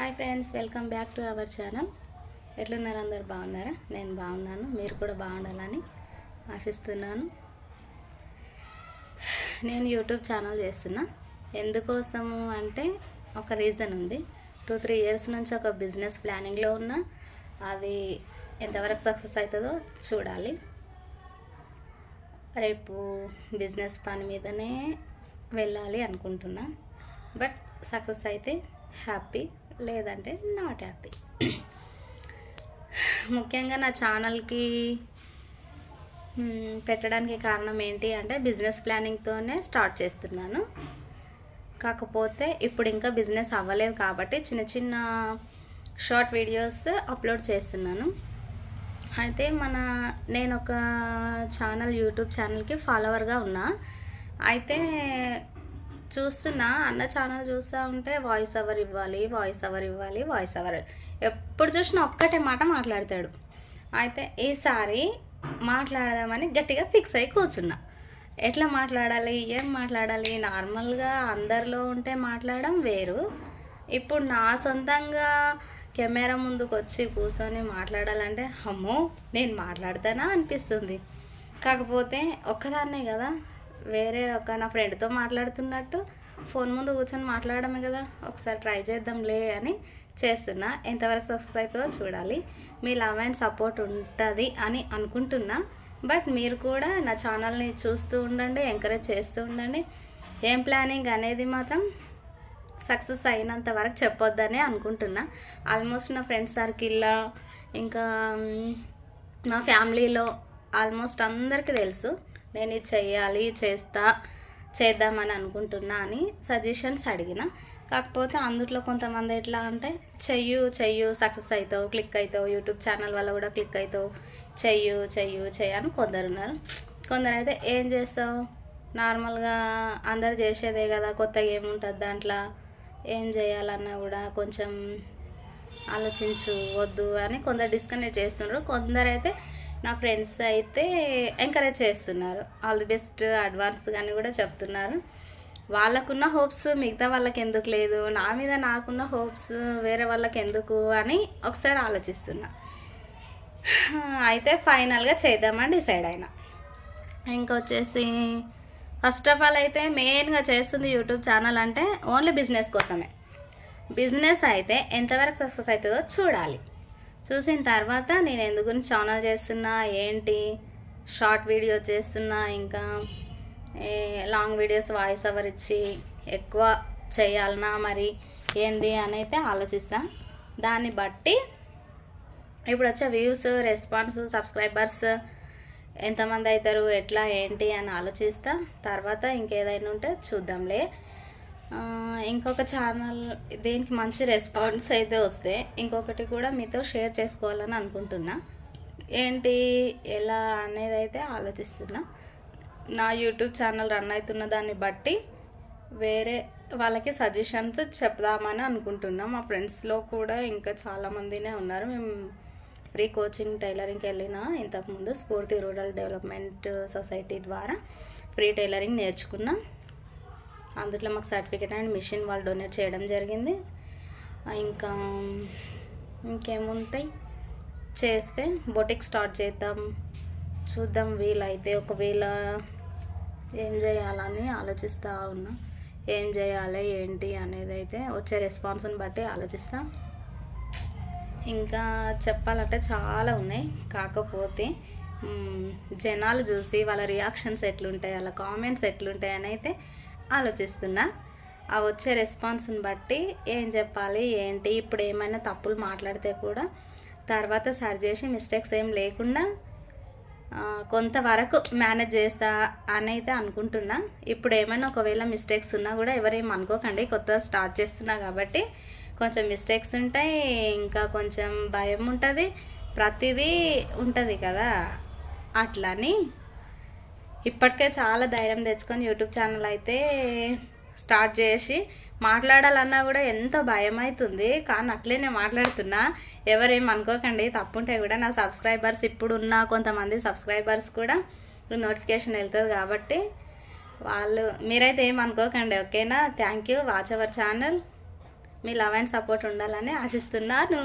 Hi friends, welcome back to our channel. ఎట్లున్నారు? అందరు బాగున్నారా? నేను బాగున్నాను. మీరు కూడా బాగుండాలని ఆశిస్తున్నాను. నేను యూట్యూబ్ ఛానల్ చేస్తున్నా. ఎందుకోసము అంటే ఒక రీజన్ ఉంది. 2-3 ఇయర్స్ నుంచి ఒక బిజినెస్ ప్లానింగ్లో ఉన్నా. అది ఎంతవరకు సక్సెస్ అవుతుందో చూడాలి. రేపు బిజినెస్ పని మీదనే వెళ్ళాలి అనుకుంటున్నా. బట్ సక్సెస్ అయితే హ్యాపీ, లేదంటే నాట్ హ్యాపీ. ముఖ్యంగా నా ఛానల్కి పెట్టడానికి కారణం ఏంటి అంటే బిజినెస్ ప్లానింగ్తోనే స్టార్ట్ చేస్తున్నాను. కాకపోతే ఇప్పుడు ఇంకా బిజినెస్ అవ్వలేదు కాబట్టి చిన్న చిన్న షార్ట్ వీడియోస్ అప్లోడ్ చేస్తున్నాను. అయితే నేను ఒక యూట్యూబ్ ఛానల్కి ఫాలోవర్గా ఉన్నా. అయితే చూస్తున్నా, అన్న ఛానల్ చూస్తూ ఉంటే వాయిస్ ఓవర్ ఇవ్వాలి, ఎప్పుడు చూసినా ఒక్కటే మాట మాట్లాడతాడు. అయితే ఈసారి మాట్లాడదామని గట్టిగా ఫిక్స్ అయ్యి కూర్చున్నా. ఎట్లా మాట్లాడాలి, ఏం మాట్లాడాలి? నార్మల్గా అందరిలో ఉంటే మాట్లాడడం వేరు. ఇప్పుడు నా సొంతంగా కెమెరా ముందుకు వచ్చి కూర్చొని మాట్లాడాలంటే అమ్మో నేను మాట్లాడతానా అనిపిస్తుంది. కాకపోతే ఒక్కదాన్నే కదా, వేరే నా ఫ్రెండ్తో మాట్లాడుతున్నట్టు ఫోన్ ముందు కూర్చొని మాట్లాడమే కదా. ఒకసారి ట్రై చేద్దాంలే అని చేస్తున్నా. ఎంతవరకు సక్సెస్ అవుతుందో చూడాలి. మీ లవ్ అండ్ సపోర్ట్ ఉంటుంది అని అనుకుంటున్నా. బట్ మీరు కూడా నా ఛానల్ని చూస్తూ ఉండండి, ఎంకరేజ్ చేస్తూ ఉండండి. ఏం ప్లానింగ్ అనేది మాత్రం సక్సెస్ అయినంత వరకు చెప్పొద్దని అనుకుంటున్నా. ఆల్మోస్ట్ నా ఫ్రెండ్స్ సర్కిల్లో ఇంకా మా ఫ్యామిలీలో ఆల్మోస్ట్ అందరికీ తెలుసు నేను ఇది చెయ్యాలి, చేద్దామని అనుకుంటున్నా అని సజెషన్స్ అడిగిన. కాకపోతే అందులో కొంతమంది ఎట్లా అంటే చెయ్యు సక్సెస్ అవుతావు, క్లిక్ అవుతావు, యూట్యూబ్ ఛానల్ వల్ల కూడా క్లిక్ అవుతావు, చెయ్యు అని కొందరు ఉన్నారు. కొందరు అయితే ఏం చేస్తావు, నార్మల్గా అందరు చేసేదే కదా, కొత్తగా ఏముంటుంది దాంట్లో, ఏం చేయాలన్నా కూడా కొంచెం ఆలోచించు, వద్దు అని కొందరు డిస్కనెక్ట్ చేస్తున్నారు. కొందరైతే నా ఫ్రెండ్స్ అయితే ఎంకరేజ్ చేస్తున్నారు, ఆల్ ది బెస్ట్ అడ్వాన్స్ కానీ కూడా చెప్తున్నారు. వాళ్ళకున్న హోప్స్ మిగతా వాళ్ళకి ఎందుకు లేదు, నా మీద నాకున్న హోప్స్ వేరే వాళ్ళకి ఎందుకు అని ఒకసారి ఆలోచిస్తున్నా. అయితే ఫైనల్గా చేద్దామని డిసైడ్ అయినా. ఇంకొచ్చేసి ఫస్ట్ ఆఫ్ ఆల్ అయితే మెయిన్గా చేస్తుంది యూట్యూబ్ ఛానల్ అంటే ఓన్లీ బిజినెస్ కోసమే. బిజినెస్ అయితే ఎంతవరకు సక్సెస్ అవుతుందో చూడాలి. చూసిన తర్వాత నేను ఎందుకు ఛానల్ చేస్తున్నా, ఏంటి షార్ట్ వీడియో చేస్తున్నా, ఇంకా లాంగ్ వీడియోస్ వాయిస్ ఓవర్ ఇచ్చి ఎక్కువ చేయాలన్నా మరి ఏంది అని అయితే ఆలోచిస్తా. దాన్ని బట్టి ఇప్పుడు వచ్చే వ్యూస్, రెస్పాన్స్, సబ్స్క్రైబర్స్ ఎంతమంది అవుతారు, ఎట్లా ఏంటి అని ఆలోచిస్తా. తర్వాత ఇంకేదైనా ఉంటే చూద్దాంలే. ఇంకొక ఛానల్ దేనికి మంచి రెస్పాన్స్ అయితే వస్తే ఇంకొకటి కూడా మీతో షేర్ చేసుకోవాలని అనుకుంటున్నా. ఏంటి ఎలా అనేది అయితే ఆలోచిస్తున్నా. నా యూట్యూబ్ ఛానల్ రన్ అవుతున్న దాన్ని బట్టి వేరే వాళ్ళకి సజెషన్స్ చెప్దామని అనుకుంటున్నా. మా ఫ్రెండ్స్లో కూడా ఇంకా చాలామందినే ఉన్నారు. మేము ఫ్రీ కోచింగ్ టైలరింగ్కి వెళ్ళిన ఇంతకుముందు స్ఫూర్తి రూరల్ డెవలప్మెంట్ సొసైటీ ద్వారా ఫ్రీ టైలరింగ్ నేర్చుకున్నా. అందులో మాకు సర్టిఫికేట్ అండ్ మిషన్ వాళ్ళు డొనేట్ చేయడం జరిగింది. ఇంకా ఇంకేముంటాయి, చేస్తే బొటిక్ స్టార్ట్ చేద్దాం, చూద్దాం. వీలైతే ఒకవేళ ఏం చేయాలని ఆలోచిస్తూ ఉన్నా. ఏం చేయాలి ఏంటి అనేది అయితే వచ్చే రెస్పాన్స్ని బట్టి ఆలోచిస్తా. ఇంకా చెప్పాలంటే చాలా ఉన్నాయి. కాకపోతే జనాలు చూసి వాళ్ళ రియాక్షన్స్ ఎట్లుంటాయి, వాళ్ళ కామెంట్స్ ఎట్లుంటాయి అని అయితే ఆలోచిస్తున్నా. ఆ వచ్చే రెస్పాన్స్ని బట్టి ఏం చెప్పాలి ఏంటి. ఇప్పుడు ఏమైనా తప్పులు మాట్లాడితే కూడా తర్వాత సరి చేసి మిస్టేక్స్ ఏం లేకుండా కొంతవరకు మేనేజ్ చేస్తా అని అయితే అనుకుంటున్నా. ఇప్పుడు ఏమైనా ఒకవేళ మిస్టేక్స్ ఉన్నా కూడా ఎవరేం అనుకోకండి, కొత్తగా స్టార్ట్ చేస్తున్నా కాబట్టి కొంచెం మిస్టేక్స్ ఉంటాయి, ఇంకా కొంచెం భయం ఉంటుంది, ప్రతిదీ ఉంటుంది కదా. అట్లని ఇప్పటికే చాలా ధైర్యం తెచ్చుకొని యూట్యూబ్ ఛానల్ అయితే స్టార్ట్ చేసి మాట్లాడాలన్నా కూడా ఎంతో భయం అవుతుంది. కానీ అట్లనే మాట్లాడుతున్నా. ఎవరేం అనుకోకండి, తప్పుంటే కూడా నా సబ్స్క్రైబర్స్ ఇప్పుడున్న కొంతమంది సబ్స్క్రైబర్స్ కూడా నోటిఫికేషన్ వెళ్తుంది కాబట్టి మీరైతే ఏం అనుకోకండి, ఓకేనా? Thank you. Watch our channel. Me love and support ఉండాలని ఆశిస్తున్నాను.